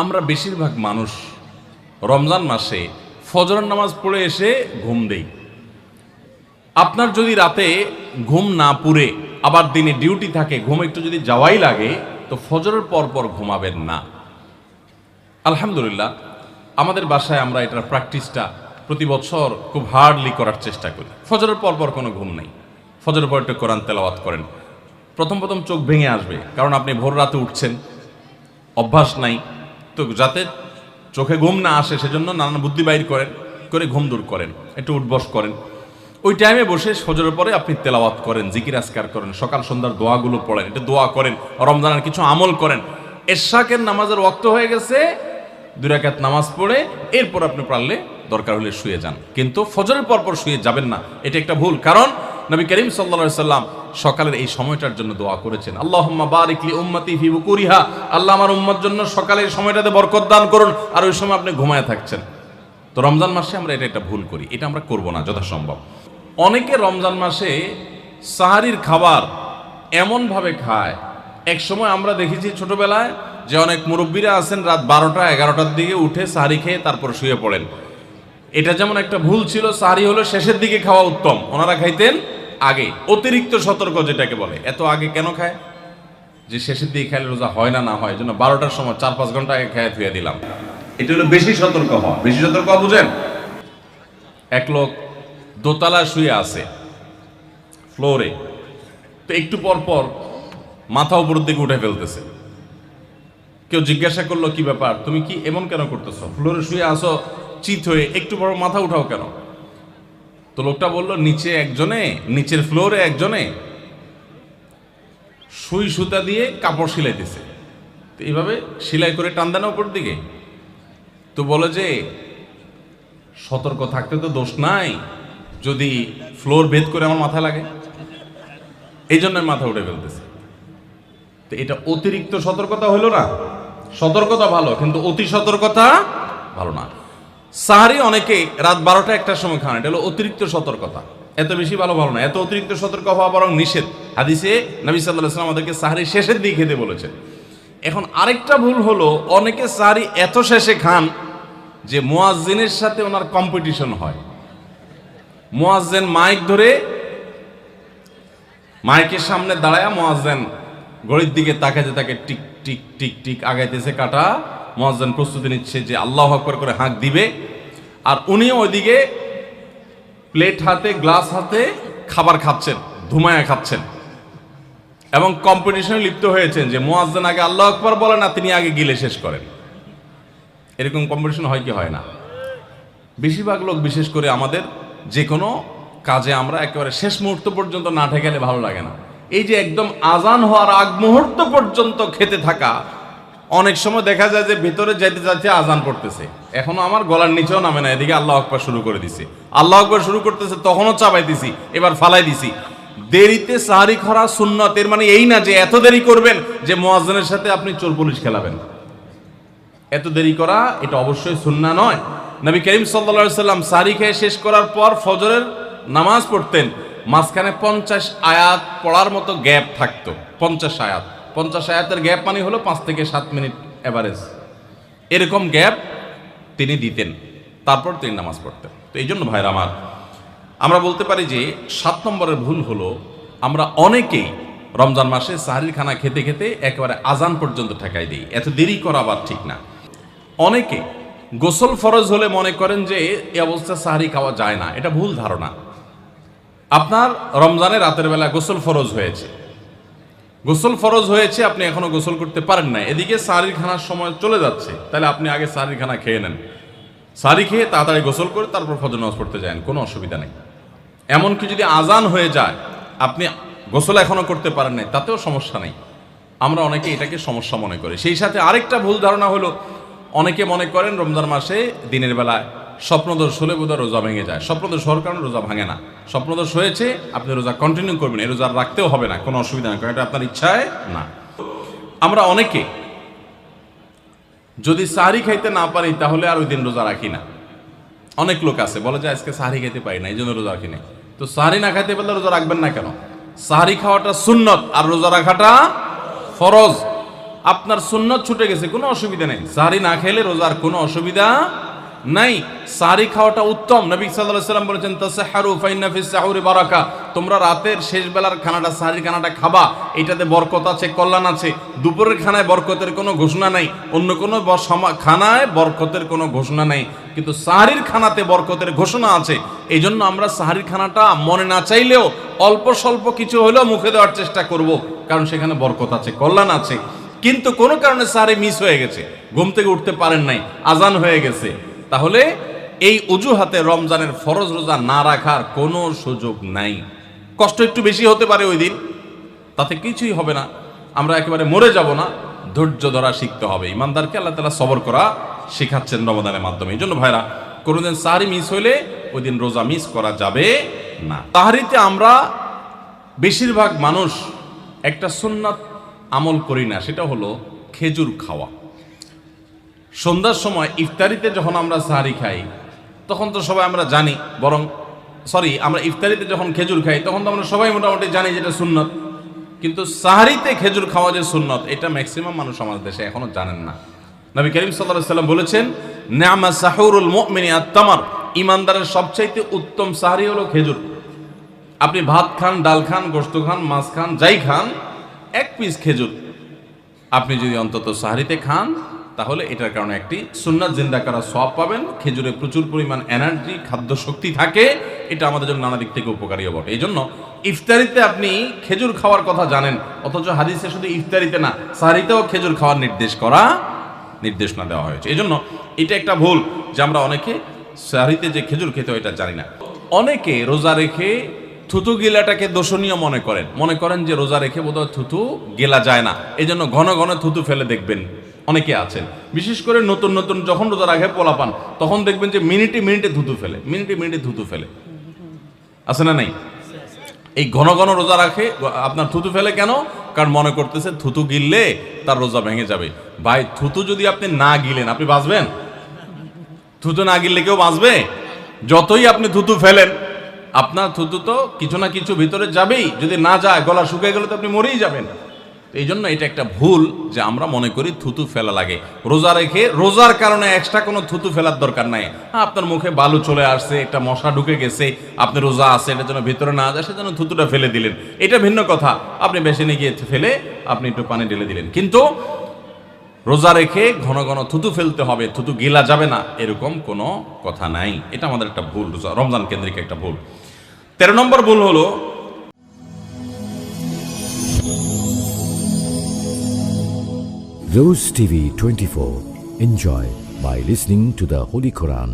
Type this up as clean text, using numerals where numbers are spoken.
আমরা বেশিরভাগ মানুষ রমজান মাসে ফজরের নামাজ পড়ে এসে ঘুম দেই। আপনার যদি রাতে ঘুম না পুরে আবার দিনে ডিউটি থাকে, ঘুম একটু যদি যাওয়াই লাগে, তো ফজরের পর পর ঘুমাবেন না। আলহামদুলিল্লাহ, আমাদের বাসায় আমরা এটার প্র্যাকটিসটা প্রতি বছর খুব হার্ডলি করার চেষ্টা করি। ফজরের পর পর কোনো ঘুম নেই, ফজরের পর একটু কোরআন তেলাওয়াত করেন। প্রথম প্রথম চোখ ভেঙে আসবে, কারণ আপনি ভোর রাতে উঠছেন, অভ্যাস নাই। তো যাতে চোখে ঘুম না আসে সেজন্য নানান বুদ্ধি বাইর করেন, করে ঘুম দূর করেন, একটু উঠবস করেন। ওই টাইমে বসে ফজরের পরে আপনি তেলাওয়াত করেন, জিকির আজকার করেন, সকাল সন্ধ্যার দোয়াগুলো পড়েন, এটা দোয়া করেন, রমজানের কিছু আমল করেন। এশাকের নামাজের ওয়াক্ত হয়ে গেছে, 2 রাকাত নামাজ পড়ে এরপর আপনি পারলে দরকার হলে শুয়ে যান, কিন্তু ফজরের পরপর শুয়ে যাবেন না। এটা একটা ভুল, কারণ নবী করিম সাল্লাল্লাহু আলাইহি সাল্লাম সকালের এই সময়টার জন্য দোয়া করেছেন, আল্লাহুম্মা বারিক লি উম্মতি ফি বুকুরিহা, আল্লাহ আমার উম্মত জন্য সকালের সময়টাতে বরকত দান করুন। আর ওই সময় আপনি ঘুমায় থাকছেন। তো রমজান মাসে আমরা এটা একটা ভুল করি, এটা আমরা করব না যথাসম্ভব। অনেকে রমজান মাসে সাহারির খাবার এমনভাবে খায়, এক সময় আমরা দেখেছি ছোটবেলায় যে অনেক মুরব্বীরা আছেন রাত 12টা 11টার দিকে উঠে সাহারি খেয়ে তারপর শুয়ে পড়েন। এটা যেমন একটা ভুল ছিল, সাহারি হলো শেষের দিকে খাওয়া উত্তম, ওনারা খাইতেন আগে। অতিরিক্ত সতর্ক যেটাকে বলে, এত আগে কেন খায়? যে শেষের দিকে খাইলে রোজা হয় না, না হয় জন্য 12টার সময় 4-5 ঘন্টা আগে খেয়ে ধুয়ে দিলাম। এটা হলো বেশি সতর্ক হওয়া। বেশি সতর্ক বুঝেন? এক লোক দোতলা শুয়ে আছে ফ্লোরে, তো একটু পর পর মাথা উপরের দিকে উঠে ফেলতেছে। কেউ জিজ্ঞাসা করলো, কি ব্যাপার, তুমি কি এমন কেন করতেছো? ফ্লোরে শুয়ে আসো চিত হয়ে, একটু পর মাথা উঠাও কেন? তো লোকটা বললো, নিচের ফ্লোরে একজনে সুই সুতা দিয়ে কাপড় সিলাইতেছে, তো এইভাবে সেলাই করে টান দেন উপর দিকে। তো বলে যে সতর্ক থাকতে তো দোষ নাই, যদি ফ্লোর ভেদ করে আমার মাথায় লাগে, এই জন্য মাথা উঠে ফেলতেছে। তো এটা অতিরিক্ত সতর্কতা হলো না? সতর্কতা ভালো, কিন্তু অতি সতর্কতা ভালো না। সাহারি অনেকে রাত 12টা 1টার সময় খান, এটা হলো অতিরিক্ত সতর্কতা। এত বেশি ভালো না, এত অতিরিক্ত সতর্ক হওয়া বরং নিষেধ। হাদিসে নবী সাল্লাল্লাহু আলাইহি ওয়াসাল্লাম আমাদেরকে সাহারি শেষের দিকে খেতে বলেছেন। এখন আরেকটা ভুল হলো, অনেকে সাহারি এত শেষে খান যে মুয়াজ্জিনের সাথে ওনার কম্পিটিশন হয়। মুয়াজ্জিন মাইক ধরে, মাইকের সামনে দাঁড়ায় মুয়াজ্জিন ঘড়ির দিকে তাকাতে তাকে টিক টিক টিক টিক আগাইতেছে কাটা। মুয়াজ্জিন প্রস্তুতি নিচ্ছে যে আল্লাহু আকবার করে হাঁক দিবে, আর উনিও ওইদিকে প্লেট হাতে গ্লাস হাতে খাবার খাচ্ছেন, ধুমায়া খাচ্ছেন, এবং কম্পিটিশনে লিপ্ত হয়েছেন যে মুয়াজ্জিন আগে আল্লাহু আকবার বলে না, তিনি আগে গিলে শেষ করেন। এরকম কম্পিটিশন হয় কি হয় না? বেশিরভাগ লোক, বিশেষ করে আমাদের যে কোনো কাজে আমরা একেবারে শেষ মুহূর্ত পর্যন্ত না ঠেকালে ভালো লাগে না। এই যে একদম আজান হওয়ার আগ মুহূর্ত পর্যন্ত খেতে থাকা, অনেক সময় দেখা যায় যে ভেতরে যাইতে যাচ্ছে আজান পড়তেছে, এখনো আমার গলার নিচেও নামে না, এদিকে আল্লাহু আকবার শুরু করে দিছি, আল্লাহু আকবার শুরু করতেছে, তখনও চাপাই দিছি, এবার ফালাই দিছি। দেরিতে সাহারি খাওয়া সুন্নত, এর মানে এই না যে এত দেরি করবেন যে মুয়াজ্জিনের সাথে আপনি চোর পুলিশ খেলাবেন। এত দেরি করা এটা অবশ্যই সুন্নাহ নয়। নবী করিম সাল্লাল্লাহু আলাইহি সাল্লাম সাহারি খেয়ে শেষ করার পর ফজরের নামাজ পড়তেন, মাঝখানে 50 আয়াত পড়ার মতো গ্যাপ থাকতো। 50 আয়াত, 50 আয়াতের গ্যাপ মানে হলো 5 থেকে 7 মিনিট এভারেজ, এরকম গ্যাপ তিনি দিতেন, তারপর তিনি নামাজ পড়তেন। তো এই জন্য ভাইরা আমার, আমরা বলতে পারি যে 7 নম্বরের ভুল হলো, আমরা অনেকেই রমজান মাসে সাহারির খানা খেতে খেতে একেবারে আজান পর্যন্ত ঠেকাই দিই। এত দেরি করা আবার ঠিক না। অনেকে গোসল ফরজ হলে মনে করেন যে এই অবস্থা সাহারি খাওয়া যায় না, এটা ভুল ধারণা। আপনার রমজানে রাতের বেলা গোসল ফরজ হয়েছে, আপনি এখনো গোসল করতে পারেন না, এদিকে সাহারির খানার সময় চলে যাচ্ছে, তাহলে আপনি আগে সাহারির খানা খেয়ে নেন, সাহারি খেয়ে তাড়াতাড়ি গোসল করে তারপর ফজর নামাজ পড়তে যান, কোনো অসুবিধা নেই। এমনকি যদি আজান হয়ে যায়, আপনি গোসল এখনো করতে পারেন নাই, তাতেও সমস্যা নেই। আমরা অনেকে এটাকে সমস্যা মনে করি। সেই সাথে আরেকটা ভুল ধারণা হলো, অনেকে মনে করেন রমজান মাসে দিনের বেলায় স্বপ্নদোষ হলে বোধহয় রোজা ভেঙে যায়। স্বপ্নদোষ হওয়ার কারণে রোজা ভাঙে না। স্বপ্নদোষ হয়েছে, আপনি রোজা কন্টিনিউ করবেন, এই রোজা রাখতেও হবে না, কোনো অসুবিধা নেই, কারণ এটা আপনার ইচ্ছায় না। আমরা অনেকে যদি সাহারি খাইতে না পারি তাহলে আর ওই দিন রোজা রাখি না। অনেক লোক আছে বলে যে আজকে সাহারি খাইতে পারি না, এই জন্য রোজা রাখি না। তো সাহারি না খাইতে পারলে রোজা রাখবেন না কেন? সাহারি খাওয়াটা সুন্নত আর রোজা রাখাটা ফরজ। আপনার সুন্নত ছুটে গেছে, কোনো অসুবিধা নেই। সাহারি না খেলে রোজার কোনো অসুবিধা নাই। সাহারি খাওয়াটা উত্তম। নবী সাল্লাল্লাহু আলাইহি ওয়াসাল্লাম বলেছেন তাসাহহারু ফাইন্না ফিস সাহুরি বারাকা, তোমরা রাতের শেষ বেলার খানাটা, সাহারির খানাটা খাবা, এটাতে বরকত আছে, কল্যাণ আছে। দুপুরের খানায় বরকতের কোনো ঘোষণা নাই, অন্য কোনো খানায় বরকতের কোনো ঘোষণা নাই, কিন্তু সাহারির খানাতে বরকতের ঘোষণা আছে। এই জন্য আমরা সাহারির খানাটা মনে না চাইলেও অল্প স্বল্প কিছু হলেও মুখে দেওয়ার চেষ্টা করব, কারণ সেখানে বরকত আছে, কল্যাণ আছে। কিন্তু কোনো কারণে সাহারি মিস হয়ে গেছে, ঘুম থেকে উঠতে পারেন নাই, আজান হয়ে গেছে, তাহলে এই অজুহাতে রমজানের ফরজ রোজা না রাখার কোনো সুযোগ নাই। কষ্ট একটু বেশি হতে পারে ওই দিন, তাতে কিছুই হবে না, আমরা একেবারে মরে যাব না। ধৈর্য ধরা শিখতে হবে। ইমানদারকে আল্লাহ তাআলা সবর করা শেখাচ্ছেন রমজানের মাধ্যমে। এই জন্য ভাইরা, কোনোদিন সাহারি মিস হইলে ওই দিন রোজা মিস করা যাবে না। সাহারিতে আমরা বেশিরভাগ মানুষ একটা সুন্নাত আমল করি না, সেটা হলো খেজুর খাওয়া। সন্ধ্যার সময় ইফতারিতে যখন আমরা সাহারি খাই তখন তো সবাই আমরা জানি, আমরা ইফতারিতে যখন খেজুর খাই তখন তো আমরা সবাই মোটামুটি জানি যেটা সুন্নত। কিন্তু সাহারিতে খেজুর খাওয়া যে সুন্নত, এটা ম্যাক্সিমাম মানুষ আমাদের দেশে এখনো জানেন না। নবী করিম সাল্লাল্লাহু আলাইহি ওয়াসাল্লাম বলেছেন, নি'মা সাহুরুল মুমিনি আত-তামার, ইমানদারের সবচাইতে উত্তম সাহারি হলো খেজুর। আপনি ভাত খান, ডাল খান, গোশত খান, মাছ খান, যাই খান, এক পিস খেজুর আপনি যদি অন্তত সাহারিতে খান, তাহলে এটার কারণে একটি সুন্নাত জিন্দা করা সওয়াব পাবেন। খেজুরে প্রচুর পরিমাণ এনার্জি, খাদ্য শক্তি থাকে, এটা আমাদের জন্য নানা দিক থেকে উপকারীও বটে। এই জন্য ইফতারিতে আপনি খেজুর খাওয়ার কথা জানেন, অথচ হাদিসে শুধু ইফতারিতে না, সাহারিতেও খেজুর খাওয়ার নির্দেশনা দেওয়া হয়েছে। এই জন্য এটা একটা ভুল যে আমরা অনেকে সাহারিতে যে খেজুর খেতে হয় এটা জানি না। অনেকে রোজা রেখে থুতু গিলাটাকে দোষণীয় মনে করেন যে রোজা রেখে বোধহয় থুতু গেলা যায় না, এই জন্য ঘন ঘন থুতু ফেলে দেখবেন অনেকে আছেন। বিশেষ করে নতুন নতুন যখন রোজা রাখে পোলাপান, তখন দেখবেন যে মিনিটে মিনিটে থুতু ফেলে, আছে না নাই? এই ঘন ঘন রোজা রাখে, আপনার থুতু ফেলে কেন? কারণ মনে করতেছে থুতু গিললে তার রোজা ভেঙে যাবে। ভাই, থুতু যদি আপনি না গিলেন আপনি বাঁচবেন? থুতু না গিললে কেউ বাঁচবে? যতই আপনি থুতু ফেলেন, আপনার থুতু তো কিছু না কিছু ভিতরে যাবেই। যদি না যায়, গলা শুকিয়ে গেলে তো আপনি মরেই যাবেন। এই জন্য এটা একটা ভুল যে আমরা মনে করি থুতু ফেলা লাগে। রোজা রেখে রোজার কারণে এক্সট্রা কোনো থুতু ফেলার দরকার নাই। আপনার মুখে বালু চলে আসছে, একটা মশা ঢুকে গেছে, আপনি রোজা আছে, এটার জন্য ভিতরে না যায়, সেজন্য থুতুটা ফেলে দিলেন, এটা ভিন্ন কথা। আপনি বেসিনে গিয়ে ফেলে আপনি একটু পানি ঢেলে দিলেন, কিন্তু রোজা রেখে ঘন ঘন থুতু ফেলতে হবে, থুতু গিলা যাবে না, এরকম কোনো কথা নাই। এটা আমাদের একটা ভুল, রমজান কেন্দ্রিক একটা ভুল। 13 নম্বর ভুল হলো Rose TV 24. Enjoy by listening to the Holy Quran.